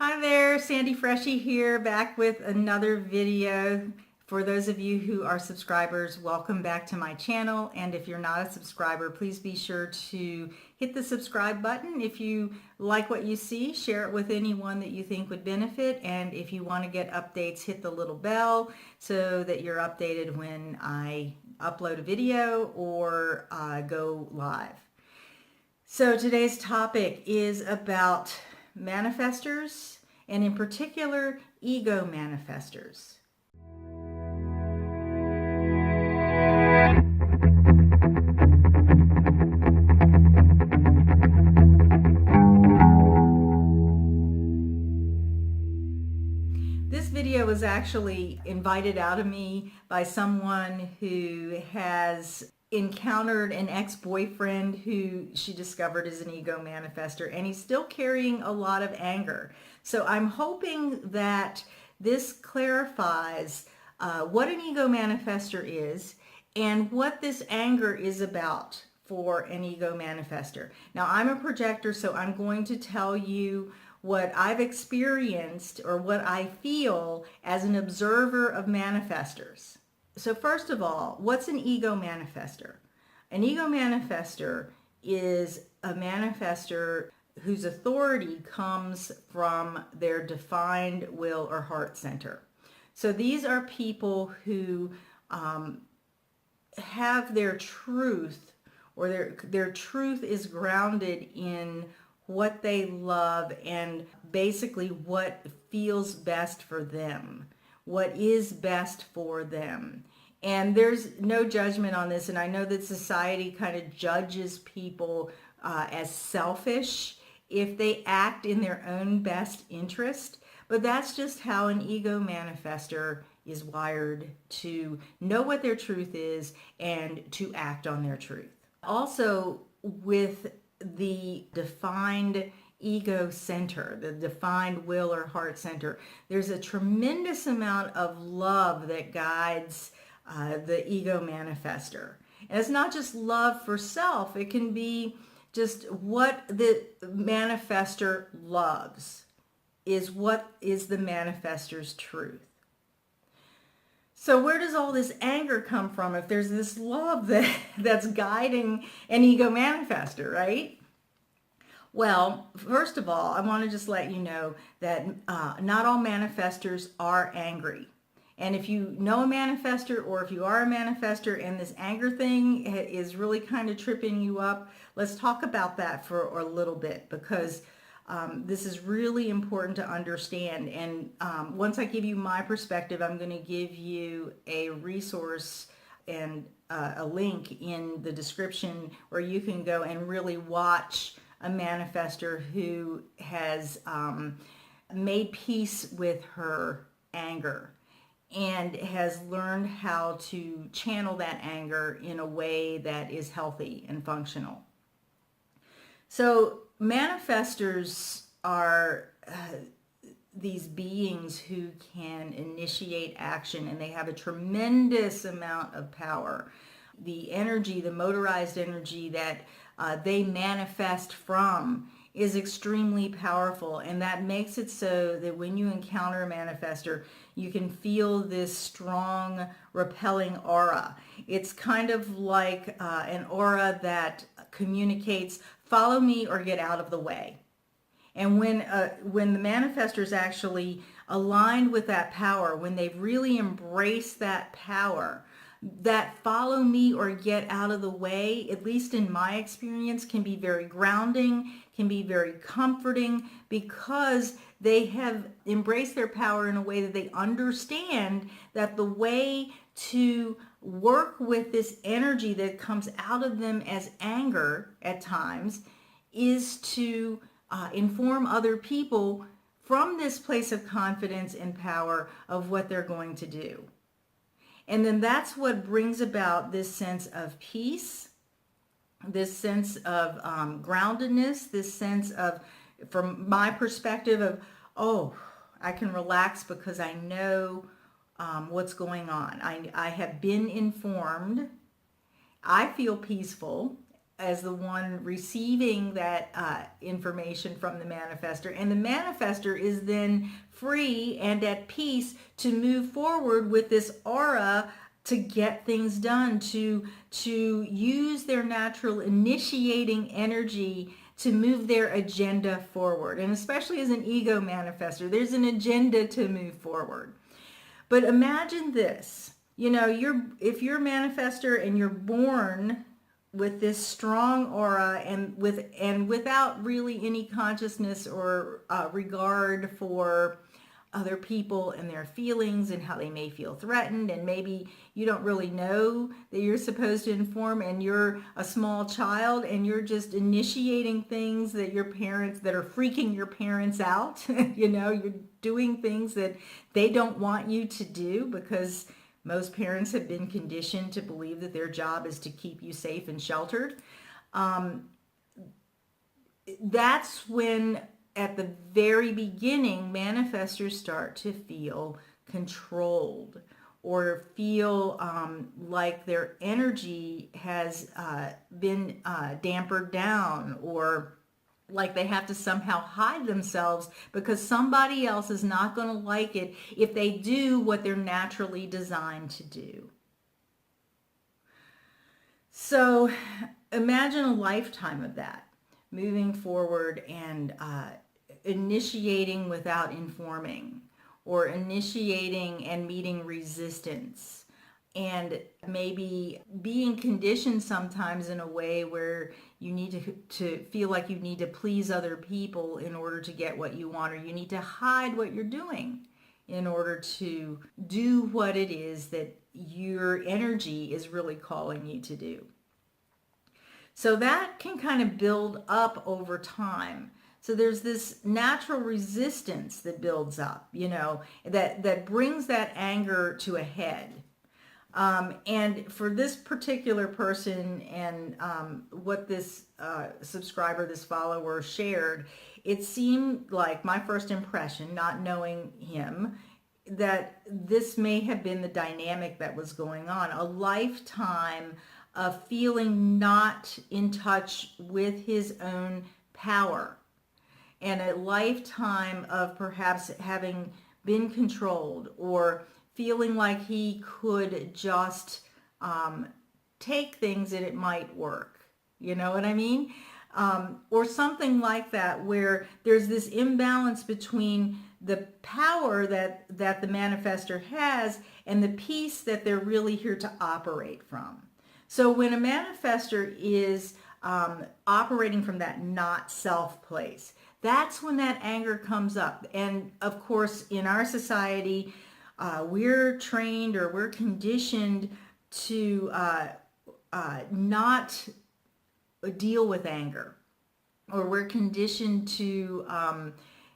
Hi there, Sandy Freshy here, back with another video. For those of you who are subscribers, welcome back to my channel. And if you're not a subscriber, please be sure to hit the subscribe button. If you like what you see, share it with anyone that you think would benefit. And if you want to get updates, hit the little bell so that you're updated when I upload a video or go live. So today's topic is about manifestors, and in particular, ego manifestors. This video was actually invited out of me by someone who has encountered an ex-boyfriend who she discovered is an ego manifestor, and he's still carrying a lot of anger. So I'm hoping that this clarifies what an ego manifestor is and what this anger is about for an ego manifestor. Now, I'm a projector, so I'm going to tell you what I've experienced or what I feel as an observer of manifestors. So first of all, what's an ego manifestor? An ego manifestor is a manifestor whose authority comes from their defined will or heart center. So these are people who have their truth, or their truth is grounded in what they love and basically what feels best for them, what is best for them. And there's no judgment on this, and I know that society kind of judges people as selfish if they act in their own best interest, but that's just how an ego manifestor is wired, to know what their truth is and to act on their truth. Also, with the defined ego center, the defined will or heart center, there's a tremendous amount of love that guides the ego manifestor. And it's not just love for self, it can be just what the manifestor loves is what is the manifestor's truth. So where does all this anger come from if there's this love that's guiding an ego manifestor, right? Well, first of all, I want to just let you know that not all manifestors are angry. And if you know a manifestor, or if you are a manifestor and this anger thing is really kind of tripping you up, let's talk about that for a little bit, because this is really important to understand. And once I give you my perspective, I'm going to give you a resource and a link in the description where you can go and really watch a manifestor who has made peace with her anger and has learned how to channel that anger in a way that is healthy and functional. So manifestors are these beings who can initiate action, and they have a tremendous amount of power. The energy, the motorized energy that they manifest from is extremely powerful, and that makes it so that when you encounter a manifestor, you can feel this strong repelling aura. It's kind of like an aura that communicates, follow me or get out of the way. And when the manifestor is actually aligned with that power, when they've really embraced that power, that follow me or get out of the way, at least in my experience, can be very grounding, can be very comforting, because they have embraced their power in a way that they understand that the way to work with this energy that comes out of them as anger at times is to inform other people from this place of confidence and power of what they're going to do. And then that's what brings about this sense of peace, this sense of groundedness, this sense of, from my perspective, of, oh, I can relax because I know what's going on. I have been informed. I feel peaceful. as the one receiving that information from the manifestor, and the manifestor is then free and at peace to move forward with this aura to get things done, to use their natural initiating energy to move their agenda forward. And especially as an ego manifestor, there's an agenda to move forward. But imagine this, if you're a manifestor and you're born with this strong aura and without really any consciousness or regard for other people and their feelings and how they may feel threatened, and maybe you don't really know that you're supposed to inform, and you're a small child and you're just initiating things that are freaking your parents out. You're doing things that they don't want you to do, because most parents have been conditioned to believe that their job is to keep you safe and sheltered. That's when, at the very beginning, manifestors start to feel controlled, or feel like their energy has been dampered down, or like they have to somehow hide themselves because somebody else is not going to like it if they do what they're naturally designed to do. So imagine a lifetime of that, moving forward and initiating without informing, or initiating and meeting resistance, and maybe being conditioned sometimes in a way where you need to feel like you need to please other people in order to get what you want, or you need to hide what you're doing in order to do what it is that your energy is really calling you to do. So that can kind of build up over time. So there's this natural resistance that builds up, that brings that anger to a head. And for this particular person, and what this subscriber, this follower shared, it seemed like, my first impression, not knowing him, that this may have been the dynamic that was going on. A lifetime of feeling not in touch with his own power, and a lifetime of perhaps having been controlled, or feeling like he could just take things and it might work. You know what I mean? Or something like that, where there's this imbalance between the power that the manifestor has and the peace that they're really here to operate from. So when a manifestor is operating from that not self place, that's when that anger comes up. And of course, in our society, we're trained, or we're conditioned to not deal with anger, or we're conditioned to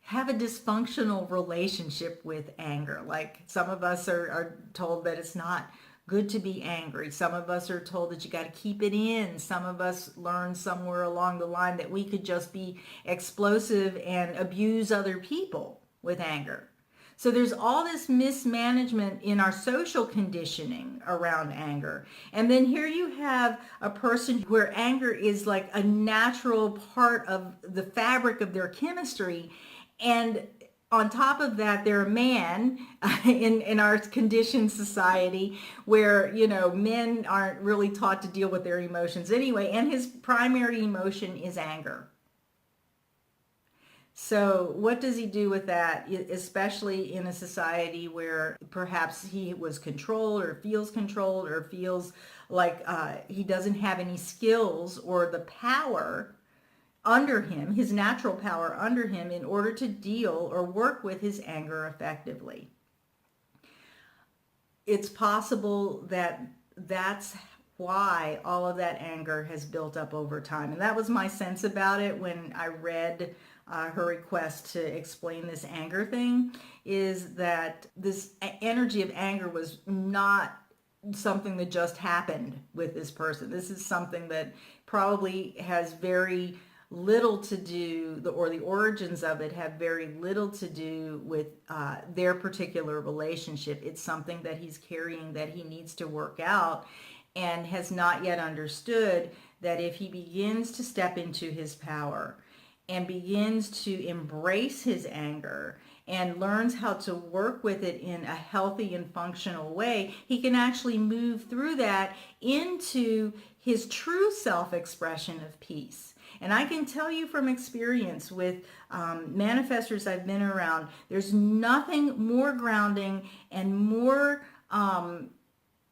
have a dysfunctional relationship with anger. Like, some of us are told that it's not good to be angry. Some of us are told that you got to keep it in. Some of us learned somewhere along the line that we could just be explosive and abuse other people with anger. So there's all this mismanagement in our social conditioning around anger. And then here you have a person where anger is like a natural part of the fabric of their chemistry. And on top of that, they're a man in our conditioned society where, men aren't really taught to deal with their emotions anyway. And his primary emotion is anger. So what does he do with that, especially in a society where perhaps he was controlled, or feels like he doesn't have any skills or the power under him, his natural power under him, in order to deal or work with his anger effectively. It's possible that that's why all of that anger has built up over time. And that was my sense about it when I read her request to explain this anger thing, is that this energy of anger was not something that just happened with this person. This is something that probably has very little to do, or the origins of it have very little to do with their particular relationship. It's something that he's carrying that he needs to work out, and has not yet understood that if he begins to step into his power and begins to embrace his anger and learns how to work with it in a healthy and functional way, he can actually move through that into his true self-expression of peace. And I can tell you from experience with manifestors I've been around, there's nothing more grounding and more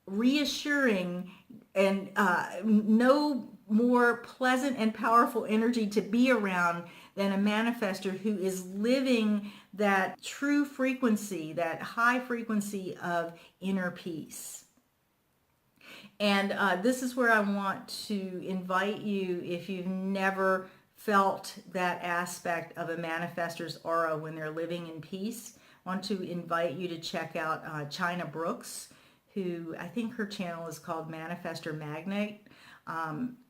reassuring and no more pleasant and powerful energy to be around than a manifestor who is living that true frequency, that high frequency of inner peace. And this is where I want to invite you, if you've never felt that aspect of a manifestor's aura when they're living in peace, I want to invite you to check out China Brooks, who I think her channel is called Manifestor Magnate.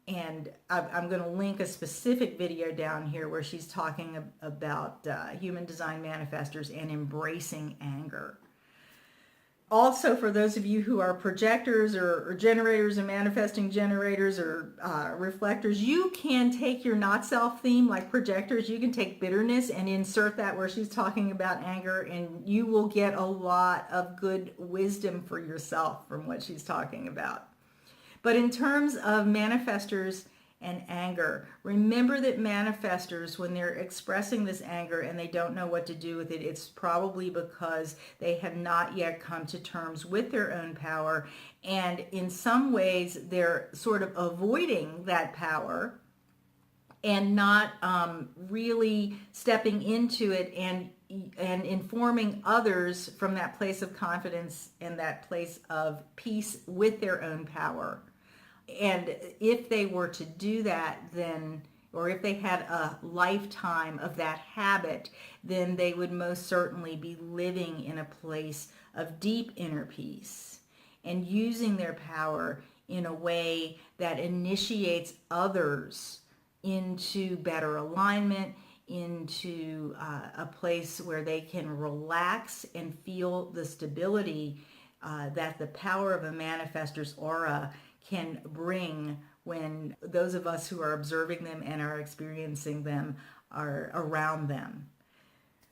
And I'm going to link a specific video down here where she's talking about human design manifestors and embracing anger. Also, for those of you who are projectors or generators and manifesting generators or reflectors, you can take your not self theme like projectors. You can take bitterness and insert that where she's talking about anger, and you will get a lot of good wisdom for yourself from what she's talking about. But in terms of manifestors and anger, remember that manifestors, when they're expressing this anger and they don't know what to do with it, it's probably because they have not yet come to terms with their own power. And in some ways, they're sort of avoiding that power and not really stepping into it and informing others from that place of confidence and that place of peace with their own power. And if they were to do that, then, or if they had a lifetime of that habit, then they would most certainly be living in a place of deep inner peace and using their power in a way that initiates others into better alignment, into a place where they can relax and feel the stability that the power of a manifestor's aura can bring when those of us who are observing them and are experiencing them are around them.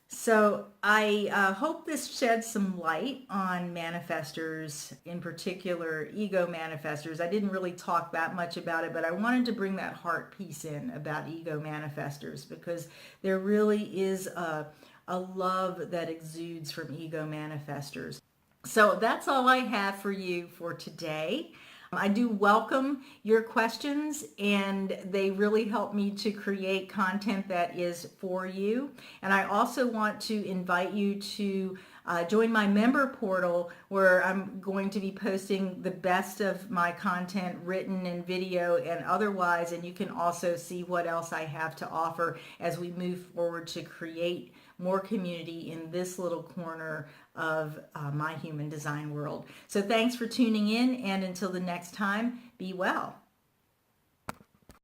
So I hope this sheds some light on manifestors, in particular ego manifestors. I didn't really talk that much about it, but I wanted to bring that heart piece in about ego manifestors because there really is a love that exudes from ego manifestors. So that's all I have for you for today. I do welcome your questions, and they really help me to create content that is for you. And I also want to invite you to join my member portal, where I'm going to be posting the best of my content, written and video and otherwise, and you can also see what else I have to offer as we move forward to create more community in this little corner of my human design world. So thanks for tuning in, and until the next time, be well.